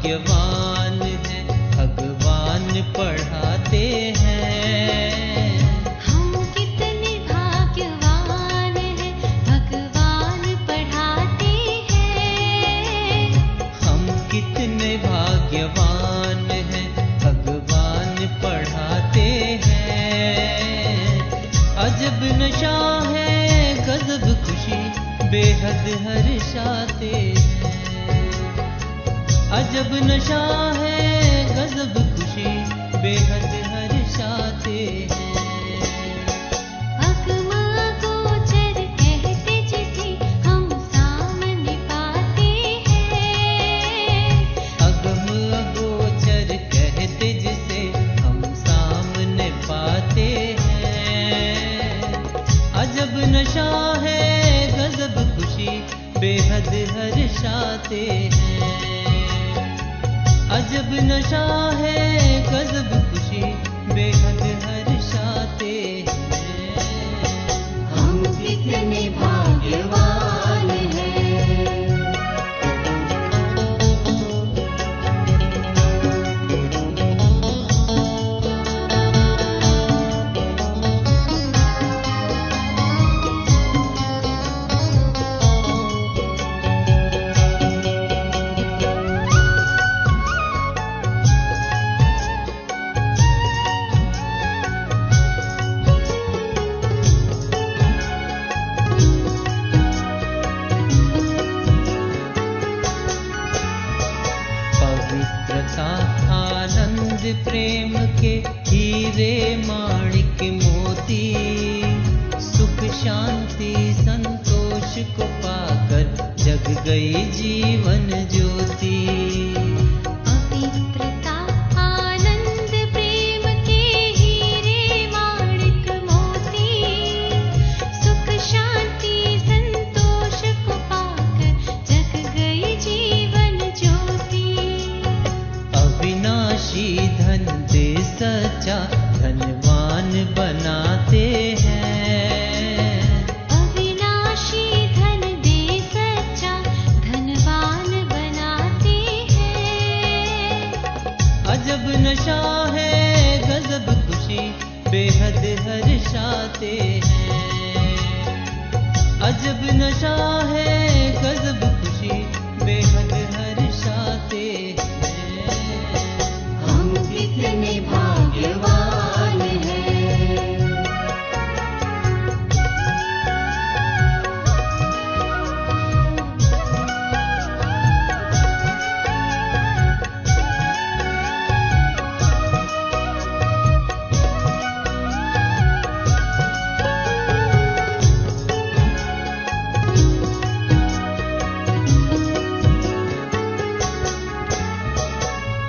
भाग्यवान है, भगवान पढ़ाते हैं। हम कितने भाग्यवान हैं, भगवान पढ़ाते हैं। हम कितने भाग्यवान हैं, भगवान पढ़ाते हैं। अजब नशा है, गजब खुशी, बेहद हर्षाते हैं। अजब नशा है, गजब खुशी, बेहद हर्षाते हैं। अगम अगोचर कहते जिसे हम सामने पाते हैं। अगम अगोचर कहते जिसे हम सामने पाते हैं। अजब नशा है, गजब खुशी, बेहद हर्षाते हैं। अजब नशा है, गजब खुशी, बेहद हर्षाते हैं। हम कितने भाग्यवान हैं। पवित्रता, आनंद, प्रेम के हीरे माणिक मोती, सुख शांति संतोष को पाकर जग गई जीवन ज्योति। पवित्रता, आनंद, प्रेम के हीरे माणिक मोती, सुख शांति संतोष को पाकर जग गई जीवन ज्योति। अविनाशी धन दे सच्चा, धनवान बनाते हैं। अविनाशी धन दे सच्चा, धनवान बनाते हैं। अजब नशा है, गजब खुशी, बेहद हर्षाते हैं। अजब नशा है, गजब खुशी, बेहद हर्षाते हैं। हम कितने भाग्यवान हैं।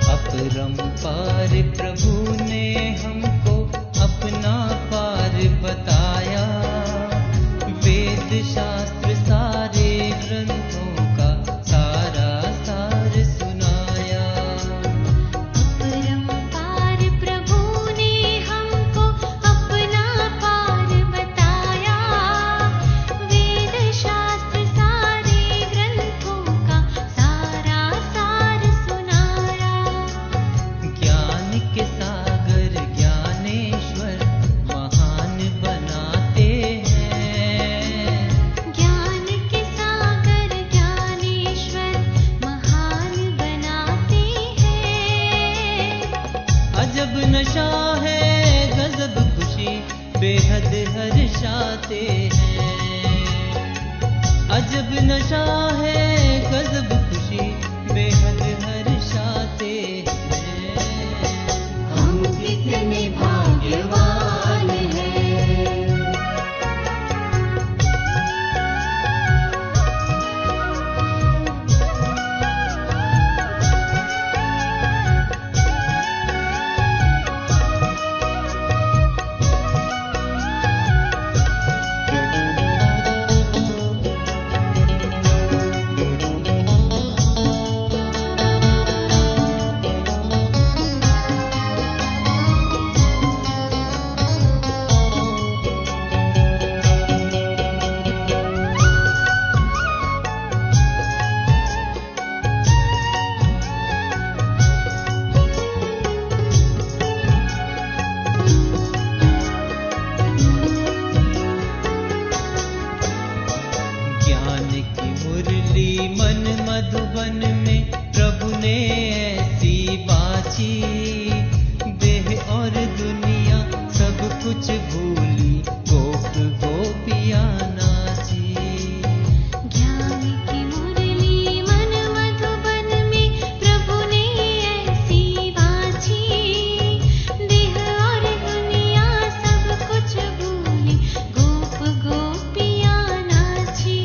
अपरंपार प्रभु ने हमको अपना पार बताया। वेद शास्त्र सारे ग्रंथों का सारा सार सुनाया। अपरंपार प्रभु ने हमको अपना पार बताया। वेद शास्त्र सारे ग्रंथों का सारा सार सुनाया। ज्ञान के सागर ज्ञानेश्वर महान बनाते हैं। ज्ञान के सागर ज्ञानेश्वर महान बनाते हैं। अजब नशा है, गजब खुशी, बेहद हर्षाते हैं। अजब नशा है, गजब खुशी, बेहद हर्षाते हैं। हम कितने भाग्यवान हैं। मधुबन में प्रभु ने ऐसी बाची, देह और दुनिया सब कुछ भूली, गोप गोपिया नाची। ज्ञान की मुरली मन मधुबन में प्रभु ने ऐसी बाची, देह और दुनिया सब कुछ भूली, गोप गोपिया नाची।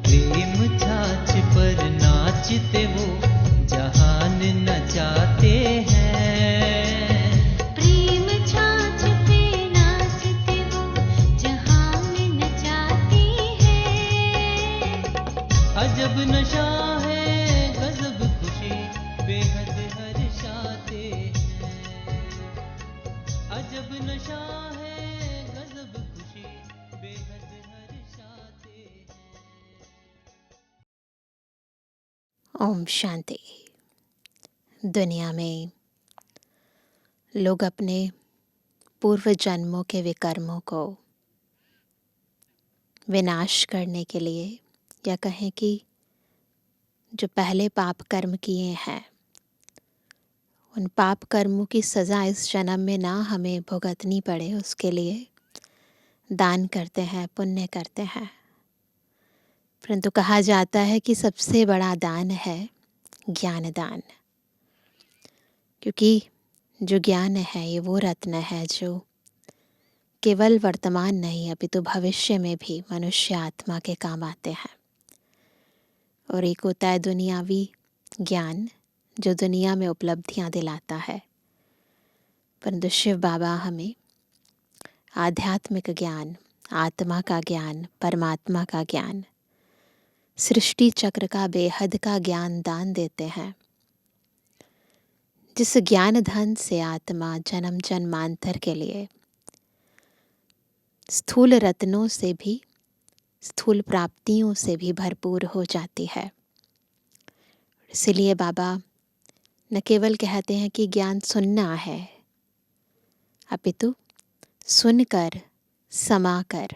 प्रेम छाछ पर नाचते वो जहान नचाते हैं। प्रेम छाछ पे नाचते वो जहान नचाते हैं। अजब नशा है गजब खुशी, बेहद हर्षाते हैं। अजब नशा है गजब खुशी, बेहद हर्षाते हैं। ओम शांति। दुनिया में लोग अपने पूर्व जन्मों के विकर्मों को विनाश करने के लिए, या कहें कि जो पहले पाप कर्म किए हैं उन पाप कर्मों की सज़ा इस जन्म में ना हमें भुगतनी पड़े, उसके लिए दान करते हैं, पुण्य करते हैं। परंतु कहा जाता है कि सबसे बड़ा दान है ज्ञान दान, क्योंकि जो ज्ञान है ये वो रत्न है जो केवल वर्तमान नहीं अपितु भविष्य में भी मनुष्य आत्मा के काम आते हैं। और एक होता है दुनियावी ज्ञान जो दुनिया में उपलब्धियां दिलाता है, परंतु शिव बाबा हमें आध्यात्मिक ज्ञान, आत्मा का ज्ञान, परमात्मा का ज्ञान, सृष्टि चक्र का बेहद का ज्ञान दान देते हैं, जिस ज्ञान धन से आत्मा जन्म जन्मांतर के लिए स्थूल रत्नों से भी, स्थूल प्राप्तियों से भी भरपूर हो जाती है। इसलिए बाबा न केवल कहते हैं कि ज्ञान सुनना है, अपितु सुनकर, समाकर,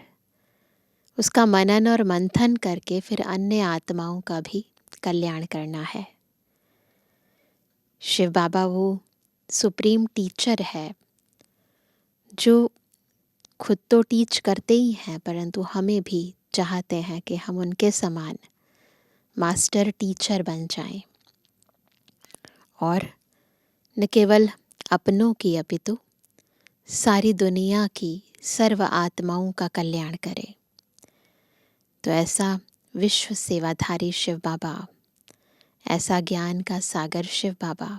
उसका मनन और मंथन करके फिर अन्य आत्माओं का भी कल्याण करना है। शिव बाबा वो सुप्रीम टीचर है जो खुद तो टीच करते ही हैं, परंतु हमें भी चाहते हैं कि हम उनके समान मास्टर टीचर बन जाएं और न केवल अपनों की अपितु सारी दुनिया की सर्व आत्माओं का कल्याण करें। तो ऐसा विश्व सेवाधारी शिव बाबा, ऐसा ज्ञान का सागर शिव बाबा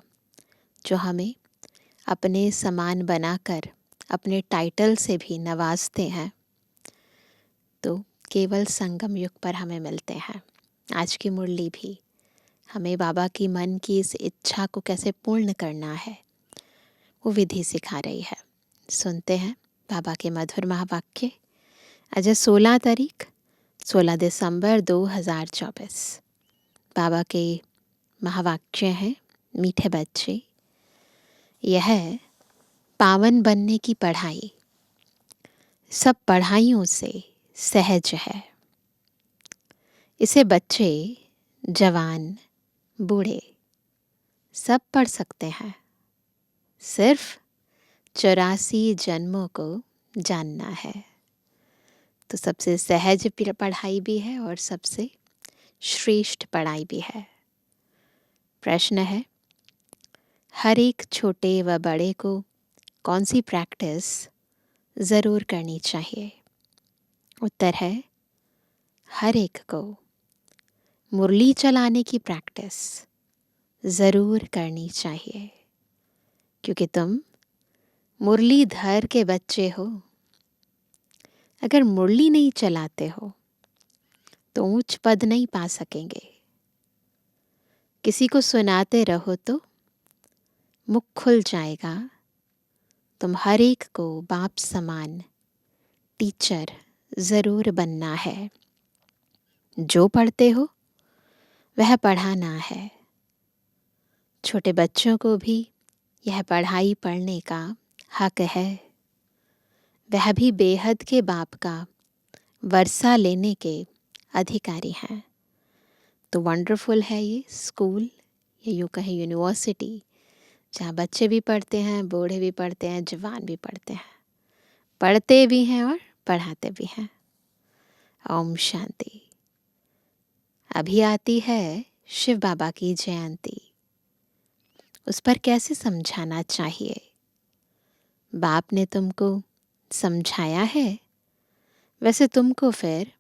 जो हमें अपने समान बनाकर अपने टाइटल से भी नवाजते हैं, तो केवल संगम युग पर हमें मिलते हैं। आज की मुरली भी हमें बाबा की मन की इस इच्छा को कैसे पूर्ण करना है वो विधि सिखा रही है। सुनते हैं बाबा के मधुर महावाक्य। आज 16 तारीख 16 दिसंबर 2024। बाबा के महावाक्य हैं मीठे बच्चे। यह है पावन बनने की पढ़ाई, सब पढ़ाइयों से सहज है। इसे बच्चे, जवान, बूढ़े सब पढ़ सकते हैं। सिर्फ 84 जन्मों को जानना है। तो सबसे सहज पढ़ाई भी है और सबसे श्रेष्ठ पढ़ाई भी है। प्रश्न है, हर एक छोटे व बड़े को कौन सी प्रैक्टिस ज़रूर करनी चाहिए? उत्तर है, हर एक को मुरली चलाने की प्रैक्टिस ज़रूर करनी चाहिए, क्योंकि तुम मुरलीधर के बच्चे हो। अगर मुरली नहीं चलाते हो तो ऊंच पद नहीं पा सकेंगे। किसी को सुनाते रहो तो मुख खुल जाएगा। तुम हर एक को बाप समान टीचर ज़रूर बनना है। जो पढ़ते हो वह पढ़ाना है। छोटे बच्चों को भी यह पढ़ाई पढ़ने का हक है। वह भी बेहद के बाप का वर्षा लेने के अधिकारी हैं। तो वंडरफुल है ये स्कूल, या यूँ कहें यूनिवर्सिटी, जहाँ बच्चे भी पढ़ते हैं, बूढ़े भी पढ़ते हैं, जवान भी पढ़ते हैं, पढ़ते भी हैं और पढ़ाते भी हैं। ओम शांति। अभी आती है शिव बाबा की जयंती। उस पर कैसे समझाना चाहिए? बाप ने तुमको समझाया है, वैसे तुमको फिर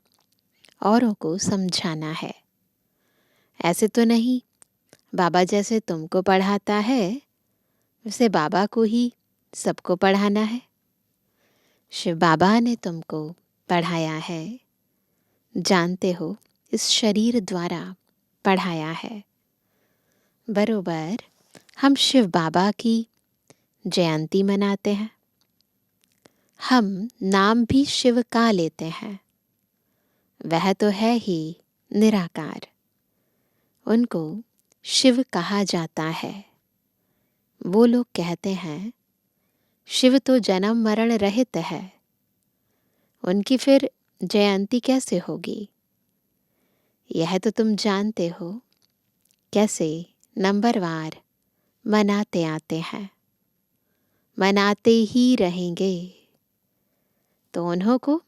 औरों को समझाना है। ऐसे तो नहीं बाबा जैसे तुमको पढ़ाता है वैसे बाबा को ही सबको पढ़ाना है। शिव बाबा ने तुमको पढ़ाया है, जानते हो, इस शरीर द्वारा पढ़ाया है। बरोबर हम शिव बाबा की जयंती मनाते हैं। हम नाम भी शिव का लेते हैं। वह तो है ही निराकार, उनको शिव कहा जाता है। वो लोग कहते हैं शिव तो जन्म मरण रहित है, उनकी फिर जयंती कैसे होगी? यह तो तुम जानते हो कैसे नंबरवार मनाते आते हैं, मनाते ही रहेंगे। तो उन्हों को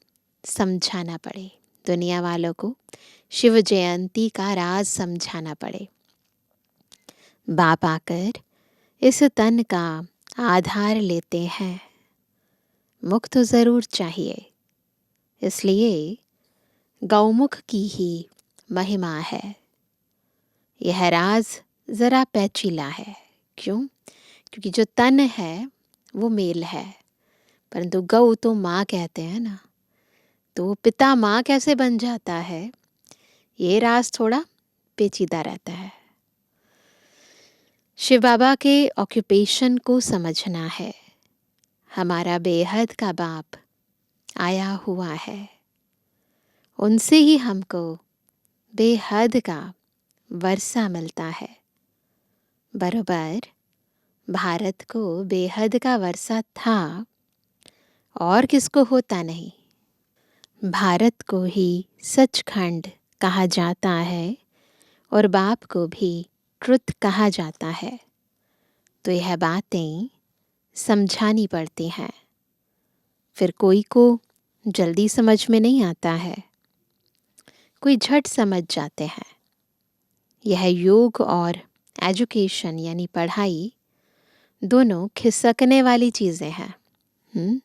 समझाना पड़े, दुनिया वालों को शिव जयंती का राज समझाना पड़े। बाप आकर इस तन का आधार लेते हैं। मुख तो ज़रूर चाहिए, इसलिए गौमुख की ही महिमा है। यह राज ज़रा पैचीला है। क्यों? क्योंकि जो तन है वो मेल है, परंतु गौ तो माँ कहते हैं ना, तो पिता माँ कैसे बन जाता है, ये राज थोड़ा पेचीदा रहता है। शिव बाबा के ऑक्यूपेशन को समझना है। हमारा बेहद का बाप आया हुआ है, उनसे ही हमको बेहद का वर्षा मिलता है। बरोबर भारत को बेहद का वर्षा था, और किसको होता नहीं। भारत को ही सचखंड कहा जाता है और बाप को भी ट्रुथ कहा जाता है। तो यह बातें समझानी पड़ती हैं। फिर कोई को जल्दी समझ में नहीं आता है, कोई झट समझ जाते हैं। यह योग और एजुकेशन यानी पढ़ाई दोनों खिसकने वाली चीज़ें हैं।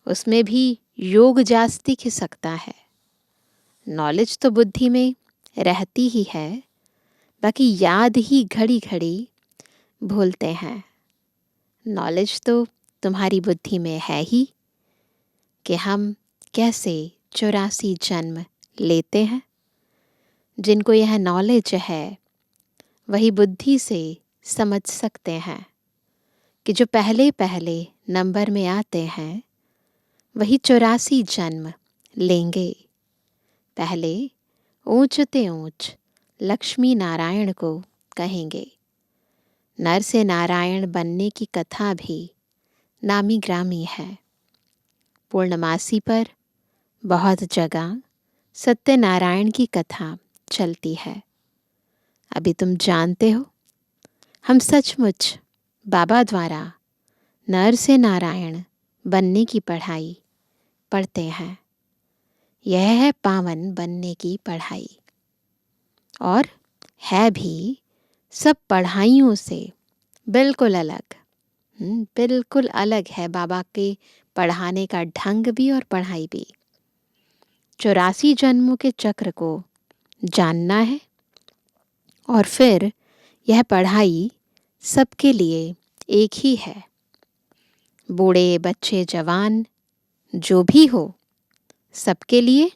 उसमें भी योग जास्ती खिसकता है। नॉलेज तो बुद्धि में रहती ही है, बाकी याद ही घड़ी घड़ी भूलते हैं। नॉलेज तो तुम्हारी बुद्धि में है ही कि हम कैसे 84 जन्म लेते हैं। जिनको यह नॉलेज है वही बुद्धि से समझ सकते हैं कि जो पहले पहले नंबर में आते हैं वही 84 जन्म लेंगे। पहले ऊंचते ऊंच लक्ष्मी नारायण को कहेंगे। नर से नारायण बनने की कथा भी नामी ग्रामी है। पूर्णमासी पर बहुत जगह सत्यनारायण की कथा चलती है। अभी तुम जानते हो, हम सचमुच बाबा द्वारा नर से नारायण बनने की पढ़ाई पढ़ते हैं। यह है पावन बनने की पढ़ाई, और है भी सब पढ़ाइयों से बिल्कुल अलग। बिल्कुल अलग है बाबा के पढ़ाने का ढंग भी और पढ़ाई भी। 84 जन्मों के चक्र को जानना है, और फिर यह पढ़ाई सबके लिए एक ही है। बूढ़े बच्चे जवान जो भी हो, सबके लिए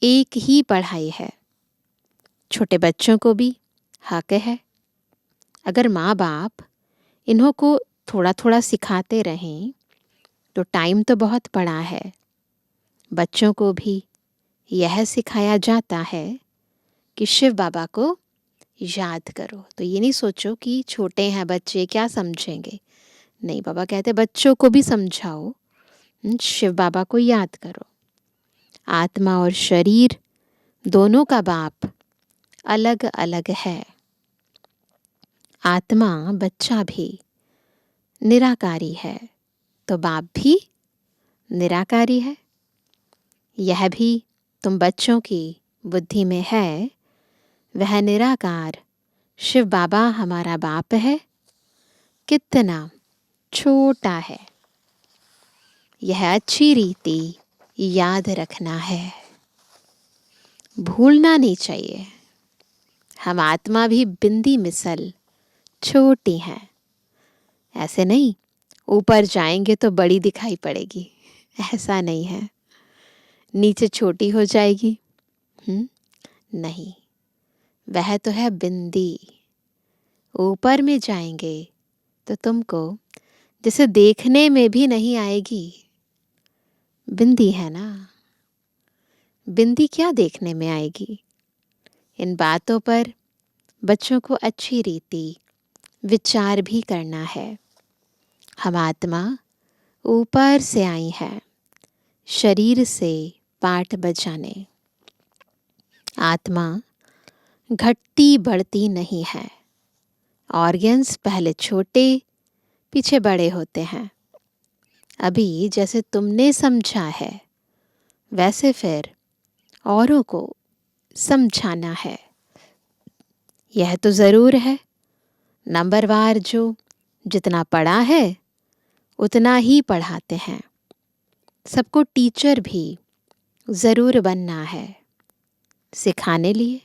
एक ही पढ़ाई है। छोटे बच्चों को भी हक है। अगर माँ बाप इन्हों को थोड़ा थोड़ा सिखाते रहें तो टाइम तो बहुत पड़ा है। बच्चों को भी यह सिखाया जाता है कि शिव बाबा को याद करो। तो ये नहीं सोचो कि छोटे हैं बच्चे क्या समझेंगे। नहीं, बाबा कहते बच्चों को भी समझाओ, शिव बाबा को याद करो। आत्मा और शरीर दोनों का बाप अलग अलग है। आत्मा बच्चा भी निराकारी है, तो बाप भी निराकारी है। यह भी तुम बच्चों की बुद्धि में है। वह निराकार शिव बाबा हमारा बाप है, कितना छोटा है। यह अच्छी रीति याद रखना है, भूलना नहीं चाहिए। हम आत्मा भी बिंदी मिसल छोटी हैं। ऐसे नहीं ऊपर जाएंगे तो बड़ी दिखाई पड़ेगी, ऐसा नहीं है। नीचे छोटी हो जाएगी, नहीं, वह तो है बिंदी। ऊपर में जाएंगे तो तुमको जैसे देखने में भी नहीं आएगी। बिंदी है ना, बिंदी क्या देखने में आएगी। इन बातों पर बच्चों को अच्छी रीति विचार भी करना है। हम आत्मा ऊपर से आई है, शरीर से पाठ बजाने। आत्मा घटती बढ़ती नहीं है। ऑर्गन्स पहले छोटे पीछे बड़े होते हैं। अभी जैसे तुमने समझा है वैसे फिर औरों को समझाना है। यह तो ज़रूर है, नंबरवार जो जितना पढ़ा है उतना ही पढ़ाते हैं। सबको टीचर भी ज़रूर बनना है सिखाने लिए।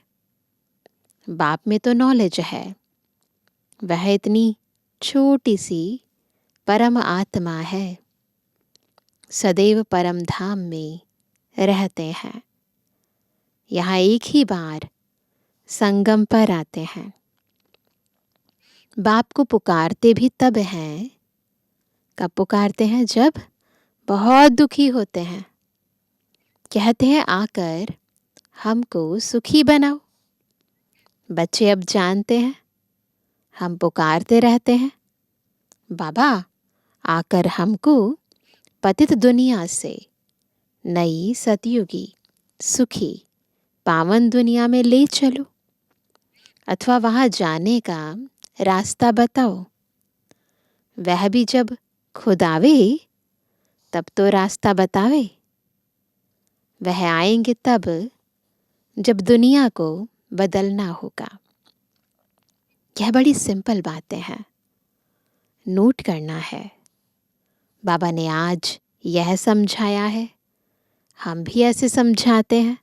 बाप में तो नॉलेज है, वह इतनी छोटी सी परम आत्मा है, सदैव परम धाम में रहते हैं। यहाँ एक ही बार संगम पर आते हैं। बाप को पुकारते भी तब हैं, कब पुकारते हैं? जब बहुत दुखी होते हैं। कहते हैं आकर हमको सुखी बनाओ। बच्चे अब जानते हैं, हम पुकारते रहते हैं, बाबा आकर हमको पतित दुनिया से नई सतयुगी सुखी पावन दुनिया में ले चलो, अथवा वहाँ जाने का रास्ता बताओ। वह भी जब खुद आवे तब तो रास्ता बतावे। वह आएंगे तब जब दुनिया को बदलना होगा। यह बड़ी सिंपल बातें हैं, नोट करना है। बाबा ने आज यह समझाया है, हम भी ऐसे समझाते हैं।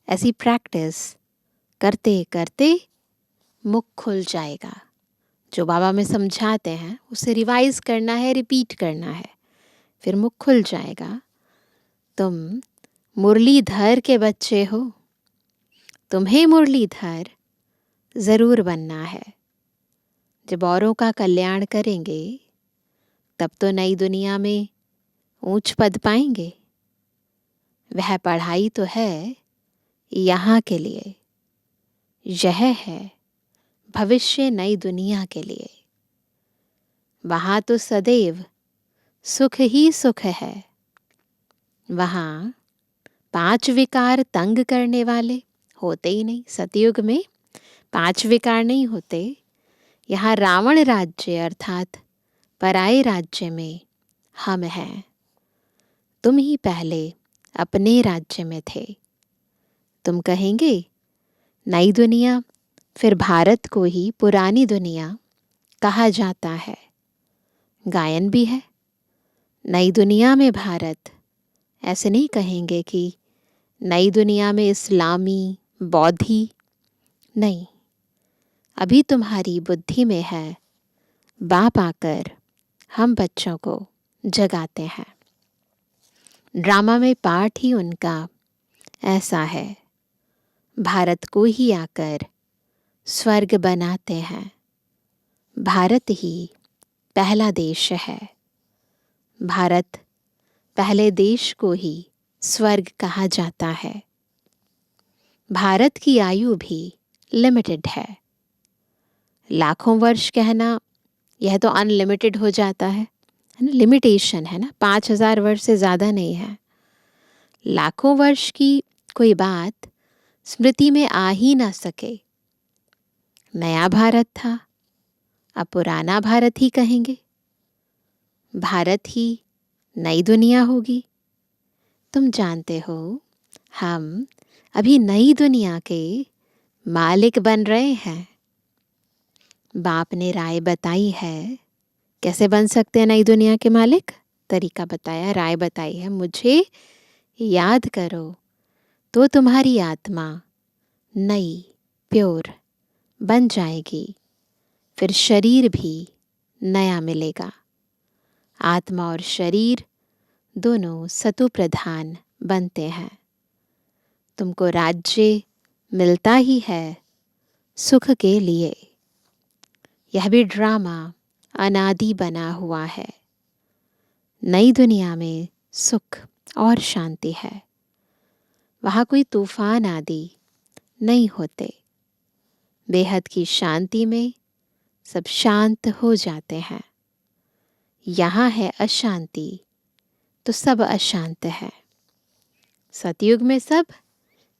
ऐसी प्रैक्टिस करते करते मुख खुल जाएगा। जो बाबा में समझाते हैं उसे रिवाइज करना है, रिपीट करना है, फिर मुख खुल जाएगा। तुम मुरलीधर के बच्चे हो, तुम्हें मुरलीधर ज़रूर बनना है। जब औरों का कल्याण करेंगे तब तो नई दुनिया में ऊंच पद पाएंगे। वह पढ़ाई तो है यहाँ के लिए, यह है भविष्य नई दुनिया के लिए। वहाँ तो सदैव सुख ही सुख है। वहाँ 5 विकार तंग करने वाले होते ही नहीं। सतयुग में 5 विकार नहीं होते। यहाँ रावण राज्य अर्थात पराये राज्य में हम हैं। तुम ही पहले अपने राज्य में थे। तुम कहेंगे नई दुनिया, फिर भारत को ही पुरानी दुनिया कहा जाता है। गायन भी है, नई दुनिया में भारत। ऐसे नहीं कहेंगे कि नई दुनिया में इस्लामी बौद्धि, नहीं। अभी तुम्हारी बुद्धि में है, बाप आकर हम बच्चों को जगाते हैं। ड्रामा में पार्ट ही उनका ऐसा है, भारत को ही आकर स्वर्ग बनाते हैं। भारत ही पहला देश है। भारत पहले देश को ही स्वर्ग कहा जाता है। भारत की आयु भी लिमिटेड है। लाखों वर्ष कहना यह तो अनलिमिटेड हो जाता है ना, लिमिटेशन है ना। 5000 वर्ष से ज़्यादा नहीं है। लाखों वर्ष की कोई बात स्मृति में आ ही ना सके। नया भारत था, अब पुराना भारत ही कहेंगे। भारत ही नई दुनिया होगी। तुम जानते हो, हम अभी नई दुनिया के मालिक बन रहे हैं। बाप ने राय बताई है, कैसे बन सकते हैं नई दुनिया के मालिक? तरीका बताया, राय बताई है। मुझे याद करो तो तुम्हारी आत्मा नई, प्योर बन जाएगी। फिर शरीर भी नया मिलेगा। आत्मा और शरीर दोनों सतु प्रधान बनते हैं। तुमको राज्य मिलता ही है सुख के लिए। यह भी ड्रामा अनादि बना हुआ है। नई दुनिया में सुख और शांति है। वहाँ कोई तूफान आदि नहीं होते। बेहद की शांति में सब शांत हो जाते हैं। यहाँ है अशांति तो सब अशांत है। सतयुग में सब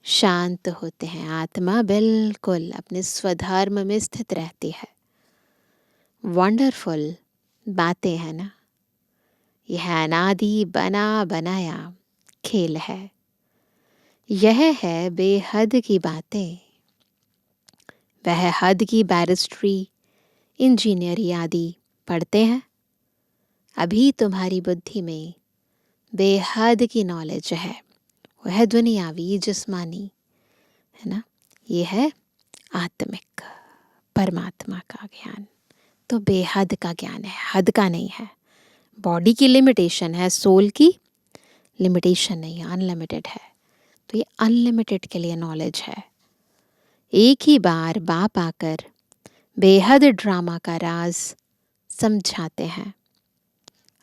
शांत होते हैं। आत्मा बिल्कुल अपने स्वधर्म में स्थित रहती है। वंडरफुल बातें हैं ना। यह अनादि बना बनाया खेल है। यह है बेहद की बातें। वह हद की बैरिस्ट्री, इंजीनियरी आदि पढ़ते हैं। अभी तुम्हारी बुद्धि में बेहद की नॉलेज है। वह दुनियावी जिस्मानी है ना। ये है आत्मिक परमात्मा का ज्ञान। तो बेहद का ज्ञान है, हद का नहीं है। बॉडी की लिमिटेशन है, सोल की लिमिटेशन नहीं है, अनलिमिटेड है। तो ये अनलिमिटेड के लिए नॉलेज है। एक ही बार बाप आकर बेहद ड्रामा का राज समझाते हैं।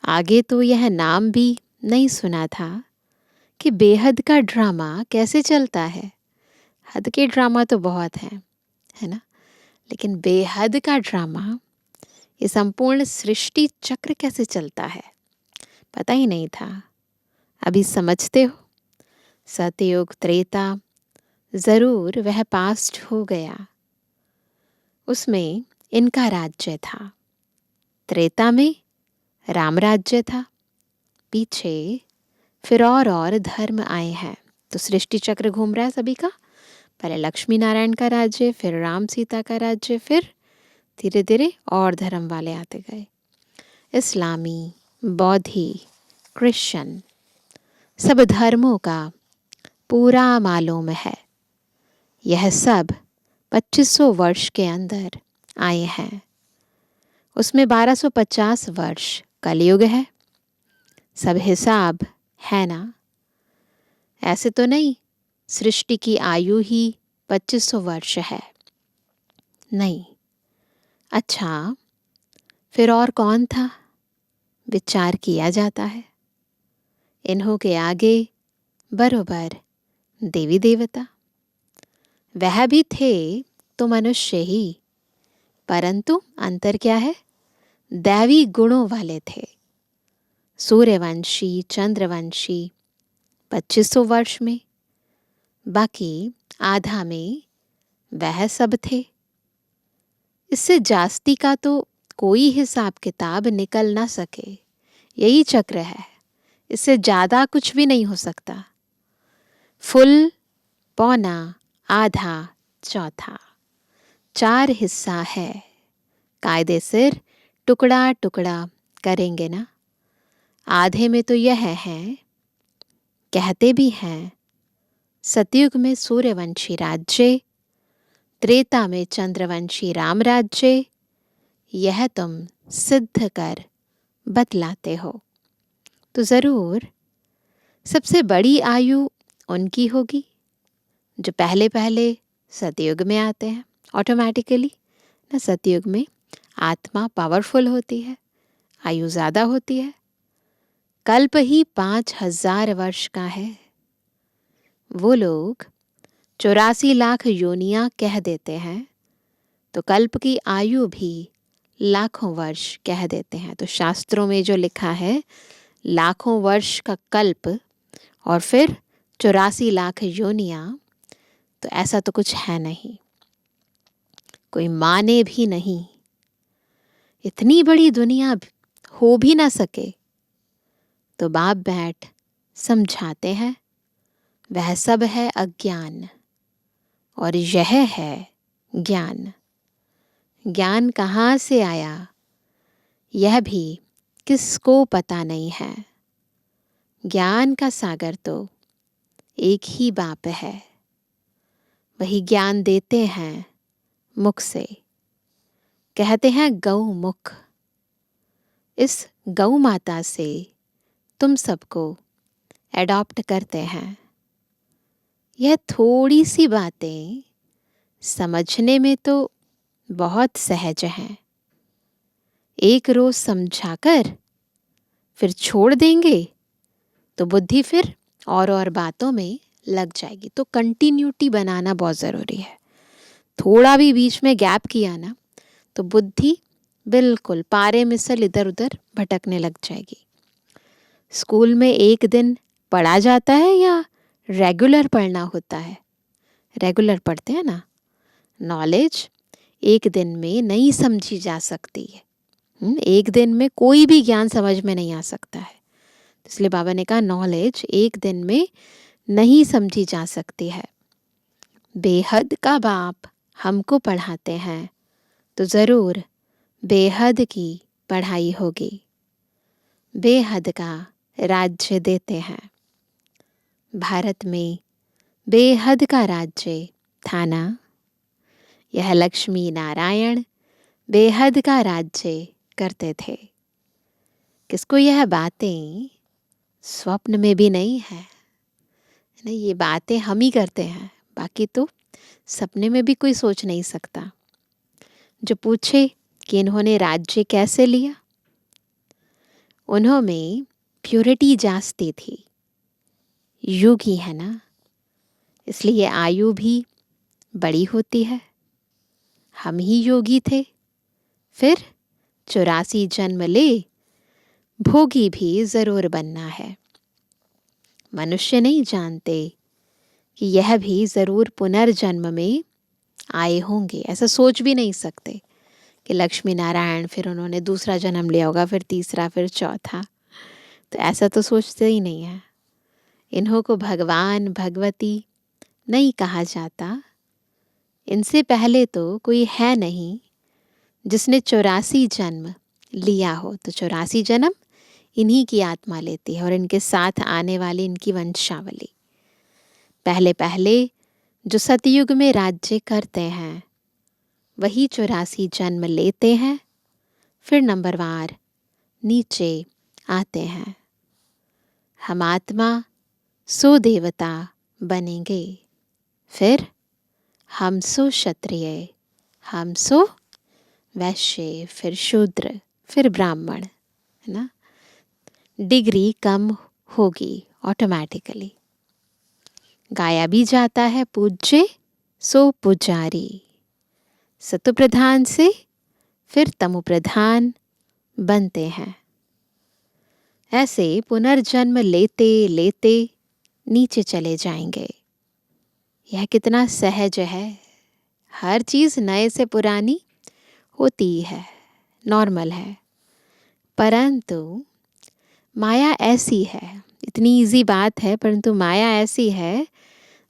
आगे तो यह नाम भी नहीं सुना था कि बेहद का ड्रामा कैसे चलता है। हद के ड्रामा तो बहुत हैं, है ना, लेकिन बेहद का ड्रामा, ये संपूर्ण सृष्टि चक्र कैसे चलता है, पता ही नहीं था। अभी समझते हो। सतयुग, त्रेता, जरूर वह पास्ट हो गया। उसमें इनका राज्य था। त्रेता में राम राज्य था। पीछे फिर और धर्म आए हैं। तो सृष्टि चक्र घूम रहा है सभी का। पहले लक्ष्मी नारायण का राज्य, फिर राम सीता का राज्य, फिर धीरे धीरे और धर्म वाले आते गए। इस्लामी, बौद्धि, क्रिश्चियन, सब धर्मों का पूरा मालूम है। यह सब 2500 वर्ष के अंदर आए हैं। उसमें 1250 वर्ष कलयुग है। सब हिसाब है ना। ऐसे तो नहीं सृष्टि की आयु ही 2500 वर्ष है, नहीं। अच्छा, फिर और कौन था? विचार किया जाता है। इन्हों के आगे बरोबर देवी देवता। वह भी थे तो मनुष्य ही, परंतु अंतर क्या है? दैवी गुणों वाले थे। सूर्यवंशी, चंद्रवंशी 2500 वर्ष में, बाकी आधा में वह सब थे। इससे जास्ती का तो कोई हिसाब किताब निकल ना सके। यही चक्र है। इससे ज़्यादा कुछ भी नहीं हो सकता। फुल, पौना, आधा, चौथा, 4 हिस्सा है। कायदे से टुकड़ा टुकड़ा करेंगे ना। आधे में तो यह है, कहते भी हैं सतयुग में सूर्यवंशी राज्य, त्रेता में चंद्रवंशी राम राज्य। यह तुम सिद्ध कर बतलाते हो। तो ज़रूर सबसे बड़ी आयु उनकी होगी जो पहले पहले सतयुग में आते हैं। ऑटोमेटिकली ना, सतयुग में आत्मा पावरफुल होती है, आयु ज़्यादा होती है। कल्प ही 5000 वर्ष का है। वो लोग 84 लाख योनियां कह देते हैं, तो कल्प की आयु भी लाखों वर्ष कह देते हैं। तो शास्त्रों में जो लिखा है लाखों वर्ष का कल्प और फिर 84 लाख योनियां, तो ऐसा तो कुछ है नहीं, कोई माने भी नहीं, इतनी बड़ी दुनिया हो भी ना सके तो बाप बैठ समझाते हैं, वह सब है अज्ञान और यह है ज्ञान। ज्ञान कहाँ से आया यह भी किसको पता नहीं है। ज्ञान का सागर तो एक ही बाप है, वही ज्ञान देते हैं मुख से, कहते हैं गौ मुख। इस गौ माता से तुम सबको एडॉप्ट करते हैं। यह थोड़ी सी बातें समझने में तो बहुत सहज हैं, एक रोज समझाकर फिर छोड़ देंगे तो बुद्धि फिर और बातों में लग जाएगी। तो कंटिन्यूटी बनाना बहुत ज़रूरी है। थोड़ा भी बीच में गैप किया ना तो बुद्धि बिल्कुल पारे मिसल इधर उधर भटकने लग जाएगी। स्कूल में एक दिन पढ़ा जाता है या रेगुलर पढ़ना होता है? रेगुलर पढ़ते हैं ना। नॉलेज एक दिन में नहीं समझी जा सकती है। एक दिन में कोई भी ज्ञान समझ में नहीं आ सकता है। इसलिए बाबा ने कहा नॉलेज एक दिन में नहीं समझी जा सकती है। बेहद का बाप हमको पढ़ाते हैं तो ज़रूर बेहद की पढ़ाई होगी। बेहद का राज्य देते हैं। भारत में बेहद का राज्य था ना। यह लक्ष्मी नारायण बेहद का राज्य करते थे। किसको यह बातें स्वप्न में भी नहीं है ना। ये बातें हम ही करते हैं, बाकी तो सपने में भी कोई सोच नहीं सकता। जो पूछे कि इन्होंने राज्य कैसे लिया, उन्होंने प्योरिटी जांचती थी। योगी है ना, इसलिए आयु भी बड़ी होती है। हम ही योगी थे, फिर 84 जन्म ले भोगी भी ज़रूर बनना है। मनुष्य नहीं जानते कि यह भी ज़रूर पुनर्जन्म में आए होंगे। ऐसा सोच भी नहीं सकते कि लक्ष्मी नारायण फिर उन्होंने दूसरा जन्म लिया होगा, फिर तीसरा, फिर चौथा। तो ऐसा तो सोचते ही नहीं है। इन्हों को भगवान भगवती नहीं कहा जाता। इनसे पहले तो कोई है नहीं जिसने 84 जन्म लिया हो। तो 84 जन्म इन्हीं की आत्मा लेती है और इनके साथ आने वाली इनकी वंशावली। पहले पहले जो सतयुग में राज्य करते हैं वही 84 जन्म लेते हैं, फिर नंबरवार नीचे आते हैं। हम आत्मा सो देवता बनेंगे, फिर हम सो क्षत्रिय, हम सो वैश्य, फिर शूद्र, फिर ब्राह्मण, है ना। डिग्री कम होगी ऑटोमेटिकली। गाया भी जाता है पूज्य सो पुजारी। सतो प्रधान से फिर तमो प्रधान बनते हैं। ऐसे पुनर्जन्म लेते लेते नीचे चले जाएंगे। यह कितना सहज है। हर चीज़ नए से पुरानी होती है, नॉर्मल है। परंतु माया ऐसी है, इतनी इजी बात है, परंतु माया ऐसी है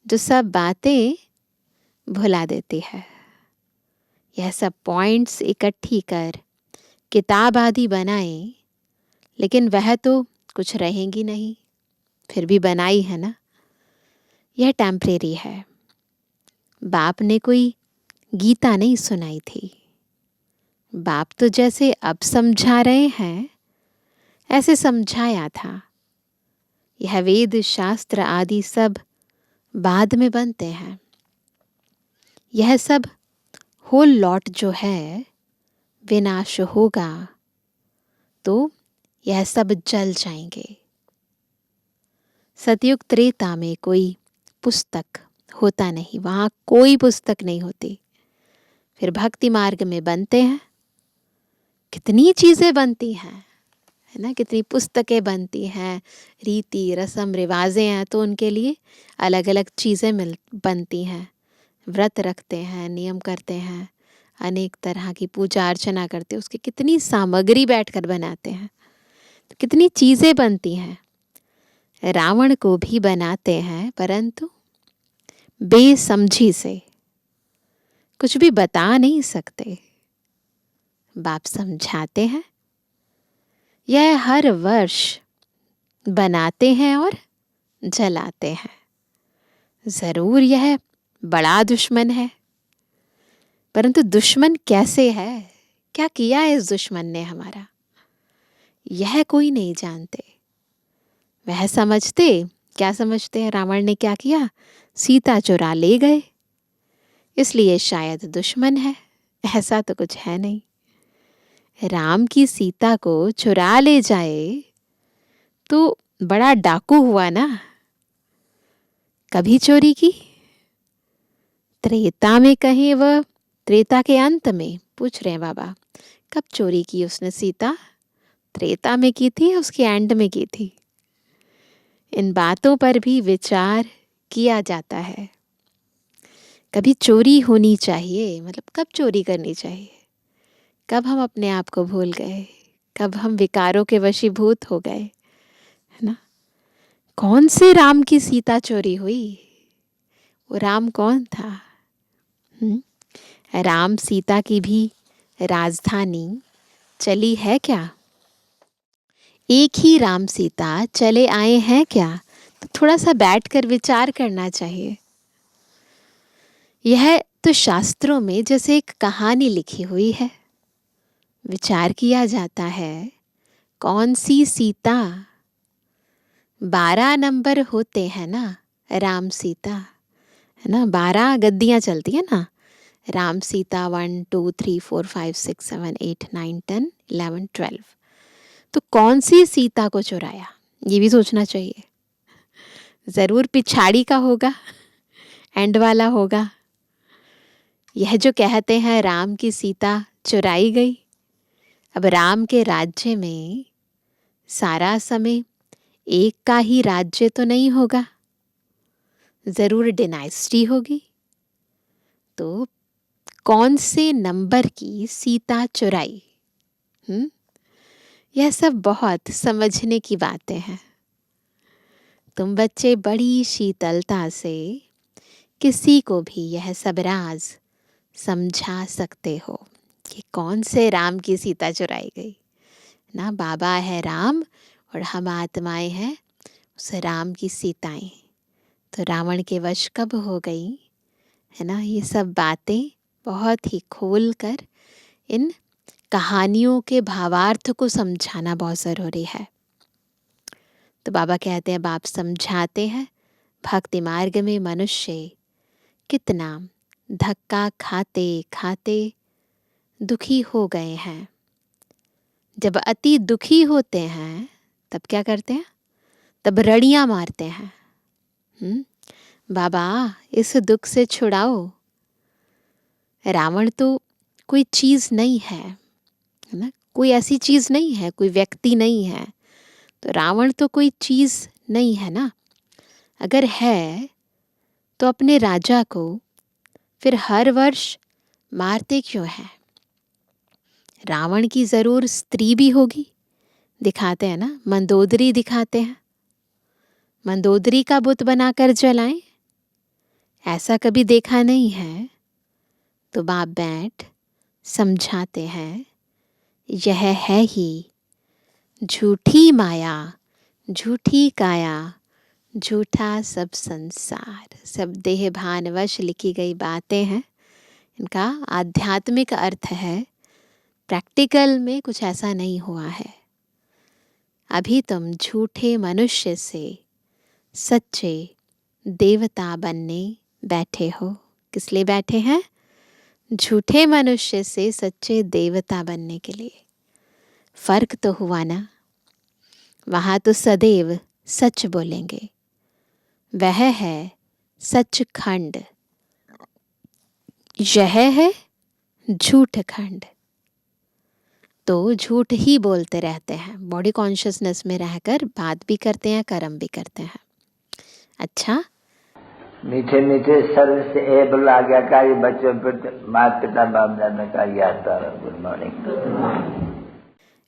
जो सब बातें भुला देती है। यह सब पॉइंट्स इकट्ठी कर किताब आदि बनाए, लेकिन वह तो कुछ रहेंगी नहीं। फिर भी बनाई है ना। यह टेम्परेरी है। बाप ने कोई गीता नहीं सुनाई थी। बाप तो जैसे अब समझा रहे हैं ऐसे समझाया था। यह वेद शास्त्र आदि सब बाद में बनते हैं। यह सब होल लॉट जो है विनाश होगा तो यह सब जल जाएंगे। सतयुग त्रेता में कोई पुस्तक होता नहीं, वहाँ कोई पुस्तक नहीं होती। फिर भक्ति मार्ग में बनते हैं, कितनी चीज़ें बनती हैं, है ना। कितनी पुस्तकें बनती हैं, रीति रस्म रिवाजें हैं, तो उनके लिए अलग अलग चीज़ें बनती हैं। व्रत रखते हैं, नियम करते हैं, अनेक तरह की पूजा अर्चना करते हैं, उसकी कितनी सामग्री बैठकर बनाते हैं, तो कितनी चीज़ें बनती हैं। रावण को भी बनाते हैं, परंतु बेसमझी से, कुछ भी बता नहीं सकते। बाप समझाते हैं। यह हर वर्ष बनाते हैं और जलाते हैं। जरूर यह बड़ा दुश्मन है, परंतु दुश्मन कैसे है, क्या किया है इस दुश्मन ने हमारा, यह कोई नहीं जानते। वह समझते, क्या समझते हैं रावण ने क्या किया, सीता चुरा ले गए, इसलिए शायद दुश्मन है। ऐसा तो कुछ है नहीं। राम की सीता को चुरा ले जाए तो बड़ा डाकू हुआ ना। कभी चोरी की, त्रेता में कहीं, वह त्रेता के अंत में पूछ रहे हैं बाबा, कब चोरी की उसने सीता, त्रेता में की थी, उसके एंड में की थी। इन बातों पर भी विचार किया जाता है। कभी चोरी होनी चाहिए, मतलब कब चोरी करनी चाहिए, कब हम अपने आप को भूल गए, कब हम विकारों के वशीभूत हो गए, है ना। कौन से राम की सीता चोरी हुई, वो राम कौन था। राम सीता की भी राजधानी चली है क्या, एक ही राम सीता चले आए हैं क्या, तो थोड़ा सा बैठकर विचार करना चाहिए। यह तो शास्त्रों में जैसे एक कहानी लिखी हुई है, विचार किया जाता है। कौन सी सीता, 12 नंबर होते हैं ना राम सीता, है ना, 12 गद्दियाँ चलती है ना, राम सीता 1 2 3 4 5 6 7 8 9 10 11 12। तो कौन सी सीता को चुराया, ये भी सोचना चाहिए। जरूर पिछाड़ी का होगा, एंड वाला होगा। यह जो कहते हैं राम की सीता चुराई गई, अब राम के राज्य में सारा समय एक का ही राज्य तो नहीं होगा, जरूर डिनाइस्टी होगी। तो कौन से नंबर की सीता चुराई, यह सब बहुत समझने की बातें हैं। तुम बच्चे बड़ी शीतलता से किसी को भी यह सब राज समझा सकते हो कि कौन से राम की सीता चुराई गई ना। बाबा है राम और हम आत्माएं हैं उस राम की सीताएं। तो रावण के वश कब हो गई, है ना। ये सब बातें बहुत ही खोल कर इन कहानियों के भावार्थ को समझाना बहुत ज़रूरी है। तो बाबा कहते हैं, बाप समझाते हैं, भक्ति मार्ग में मनुष्य कितना धक्का खाते खाते दुखी हो गए हैं। जब अति दुखी होते हैं तब क्या करते हैं, तब रड़ियाँ मारते हैं। बाबा इस दुख से छुड़ाओ। रावण तो कोई चीज़ नहीं है ना, कोई ऐसी चीज़ नहीं है, कोई व्यक्ति नहीं है। तो रावण तो कोई चीज़ नहीं है ना। अगर है तो अपने राजा को फिर हर वर्ष मारते क्यों हैं। रावण की ज़रूर स्त्री भी होगी, दिखाते हैं ना, मंदोदरी दिखाते हैं, मंदोदरी का बुत बनाकर जलाएं, ऐसा कभी देखा नहीं है। तो बाप बैठ समझाते हैं, यह है ही झूठी माया, झूठी काया, झूठा सब संसार। सब देह भानवश लिखी गई बातें हैं, इनका आध्यात्मिक अर्थ है, प्रैक्टिकल में कुछ ऐसा नहीं हुआ है। अभी तुम झूठे मनुष्य से सच्चे देवता बनने बैठे हो। किस लिए बैठे हैं, झूठे मनुष्य से सच्चे देवता बनने के लिए। फर्क तो हुआ ना, वहाँ तो सदैव सच बोलेंगे, वह है सचखंड, यह है झूठ खंड। तो झूठ ही बोलते रहते हैं, बॉडी कॉन्शियसनेस में रहकर बात भी करते हैं, कर्म भी करते हैं। अच्छा, मीठे मीठे सर्व से एबल आज्ञाकारी बच्चों पर माता पिता बाप दादा का याद तारा। Good morning.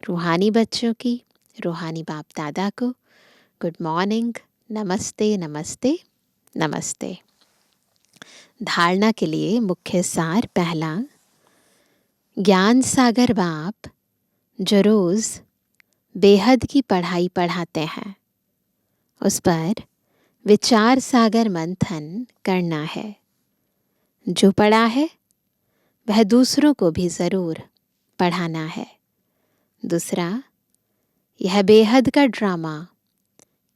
रूहानी बच्चों की रूहानी बाप दादा को गुड मॉर्निंग, नमस्ते नमस्ते नमस्ते। धारणा के लिए मुख्य सार पहला, ज्ञान सागर बाप जो रोज बेहद की पढ़ाई पढ़ाते हैं उस पर विचार सागर मंथन करना है। जो पढ़ा है वह दूसरों को भी जरूर पढ़ाना है। दूसरा, यह बेहद का ड्रामा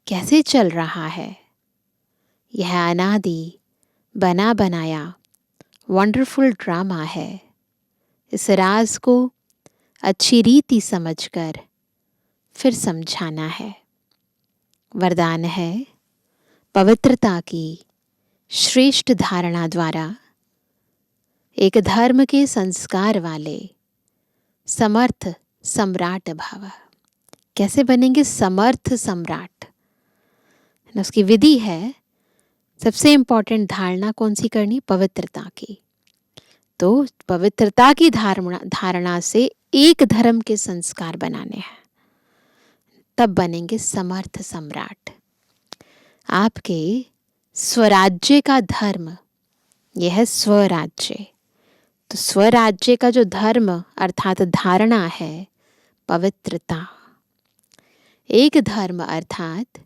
कैसे चल रहा है, यह अनादि बना बनाया वंडरफुल ड्रामा है। इस राज को अच्छी रीति समझकर फिर समझाना है। वरदान है, पवित्रता की श्रेष्ठ धारणा द्वारा एक धर्म के संस्कार वाले समर्थ सम्राट भव। कैसे बनेंगे समर्थ सम्राट? उसकी विधि है, सबसे इंपॉर्टेंट धारणा कौन सी करनी? पवित्रता की। तो पवित्रता की धारणा से एक धर्म के संस्कार बनाने हैं, तब बनेंगे समर्थ सम्राट। आपके स्वराज्य का धर्म यह है स्वराज्य। तो स्वराज्य का जो धर्म अर्थात धारणा है पवित्रता। एक धर्म अर्थात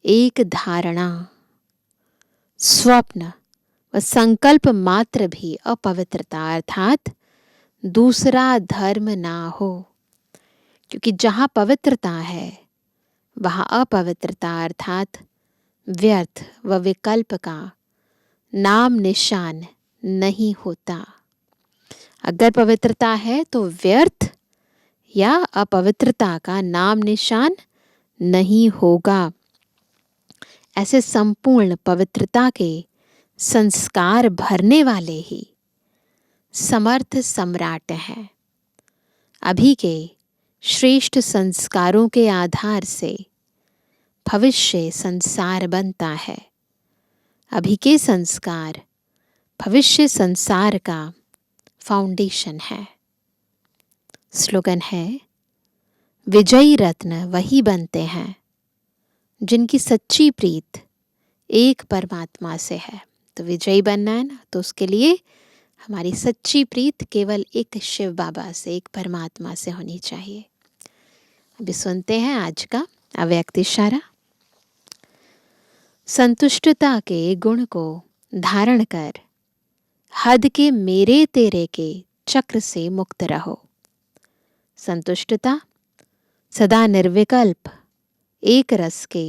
एक धारणा। स्वप्न व संकल्प मात्र भी अपवित्रता अर्थात दूसरा धर्म ना हो। क्योंकि जहाँ पवित्रता है वहाँ अपवित्रता अर्थात व्यर्थ व विकल्प का नाम निशान नहीं होता। अगर पवित्रता है तो व्यर्थ या अपवित्रता का नाम निशान नहीं होगा। ऐसे संपूर्ण पवित्रता के संस्कार भरने वाले ही समर्थ सम्राट हैं। अभी के श्रेष्ठ संस्कारों के आधार से भविष्य संसार बनता है। अभी के संस्कार भविष्य संसार का फाउंडेशन है। स्लोगन है, विजयी रत्न वही बनते हैं जिनकी सच्ची प्रीत एक परमात्मा से है। तो विजयी बनना है ना, तो उसके लिए हमारी सच्ची प्रीत केवल एक शिव बाबा से, एक परमात्मा से होनी चाहिए। अभी सुनते हैं आज का अव्यक्त इशारा। संतुष्टता के गुण को धारण कर हद के मेरे तेरे के चक्र से मुक्त रहो। संतुष्टता सदा निर्विकल्प एक रस के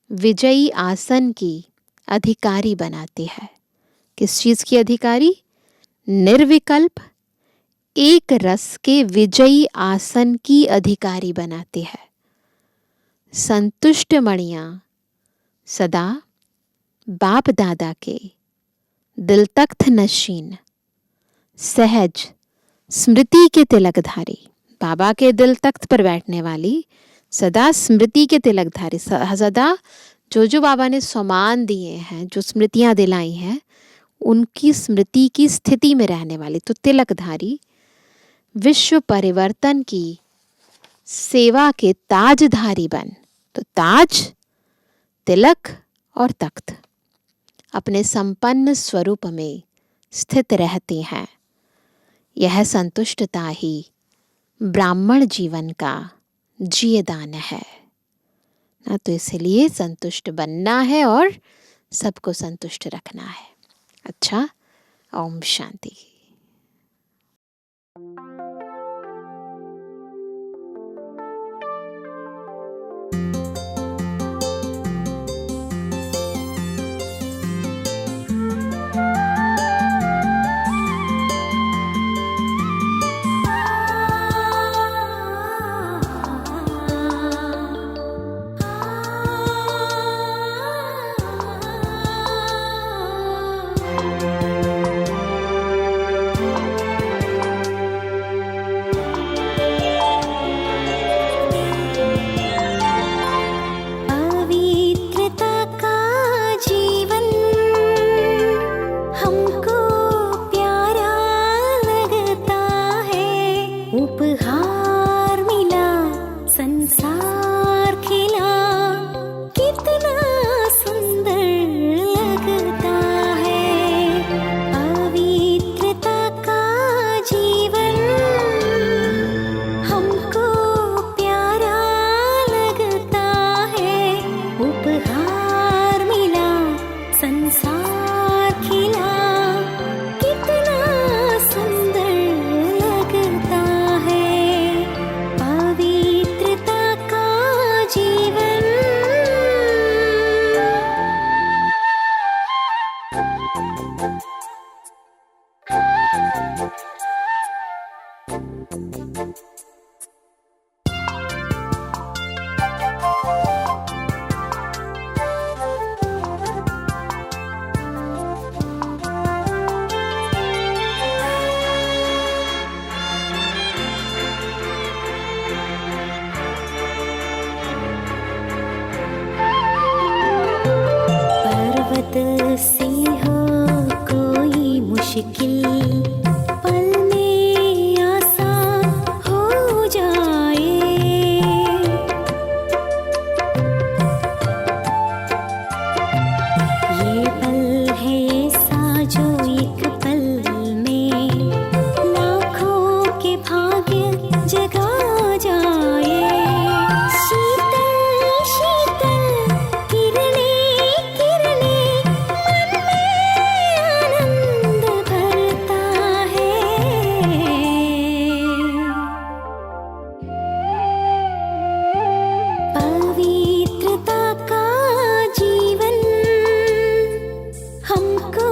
विजयी आसन की अधिकारी बनाती है। किस चीज की अधिकारी? निर्विकल्प एक रस के विजयी आसन की अधिकारी बनाती है। संतुष्ट मणियां सदा बाप दादा के दिल तख्त नशीन सहज स्मृति के तिलकधारी, बाबा के दिल तख्त पर बैठने वाली सदा स्मृति के तिलकधारी, सदा जो बाबा ने सम्मान दिए हैं, जो स्मृतियां दिलाई हैं, उनकी स्मृति की स्थिति में रहने वाली, तो तिलकधारी विश्व परिवर्तन की सेवा के ताजधारी बन। तो ताज, तिलक और तख्त अपने संपन्न स्वरूप में स्थित रहती हैं। यह संतुष्टता ही ब्राह्मण जीवन का जियदान है ना। तो इसलिए संतुष्ट बनना है और सबको संतुष्ट रखना है। अच्छा, ओम शांति। मुश्किल पल में आसान हो जाए। ये पल है ऐसा जो एक पल में लाखों के भाग्य जगा जाए। शीतल शीतल किरणें किरणें मन में आनंद भरता है। पवित्रता का जीवन हमको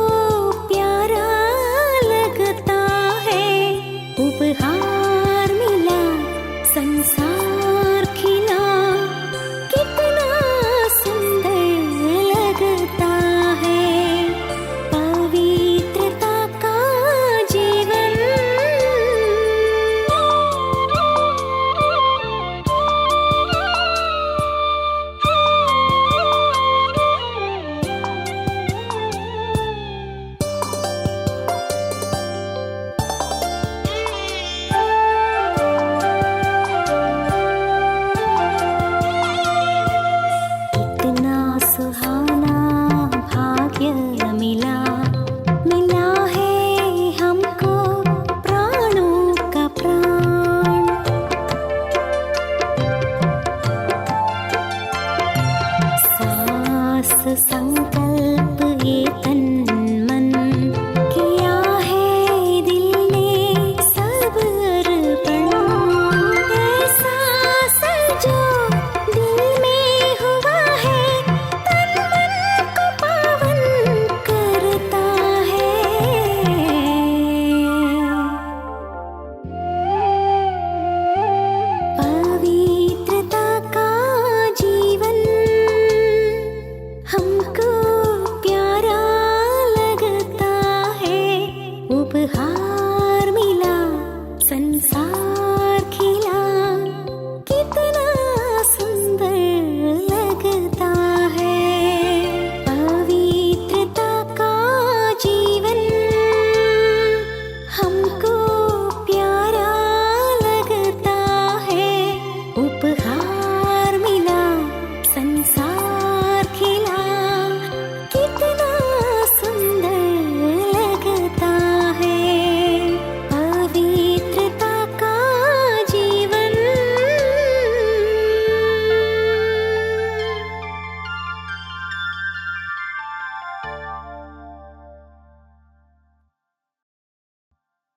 प्यारा लगता है। उपहार मिला संसार खिला कितना सुंदर लगता है। पवित्रता का जीवन इतना सुहाना भाग्य मिला मिला है हमको प्राणों का प्राण। सांस संकल्प एक